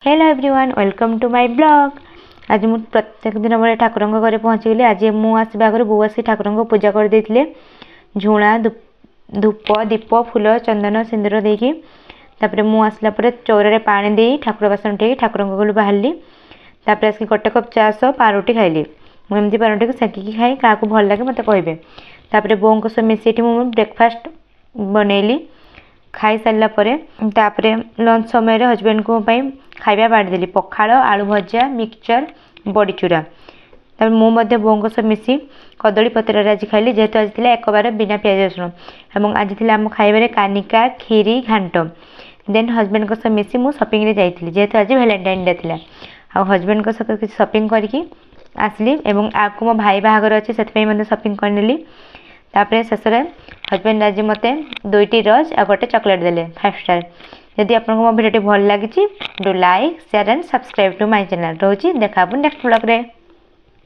Hello everyone welcome to my blog. आज मु प्रत्येक दिन बेले ठाकुर घरे पहुँचीगली। आज मु आसवा आगे बो आसी ठाकुर पूजा कर देथिले। झुणा धूप दीप फूल चंदन सिंदूर देकी तापर मु आसला परे चौरे पानी दे ठाकुर बासन उठे ठाकुर गलु बाहरली। तापर आसिक गोटे कप चा सह पारुटी खाइली। मुझे पारुटी को सेकिकी खाए क्या भल लगे मत कहे। तापर बों सह मिसेठी मु ब्रेकफास्ट बनैली। खाई सारा पर लंच समय हजबैंड को खाଇବା बाढ़देली पखाड़ आलू भजा मिक्सचर बड़ीचूरा। तब मुझे बों सह मिसी कदली पत्र आज खाइली जेहेतु आज थी एक बार बिना प्याज रसुण और आज थी आम खाइबार कानिका खीरी घांट। देन हजबैंड को सह मिसी मु शॉपिंग रे जाइली जेहेतु आज वैलेंटाइन डे थी। आ हजबैंड को सह किसी शॉपिंग करके आसली और आगे मो भाई बाहागर अच्छे से शॉपिंग करनेली। तापर शेष हजबैंड आज मत दुईटी रोज आ गोटे चॉकलेट देले 5 स्टार। यदि आपको मो वीडियो भल लगी do like share and subscribe to my channel. रोची देखा नेक्स्ट ब्लॉग रे।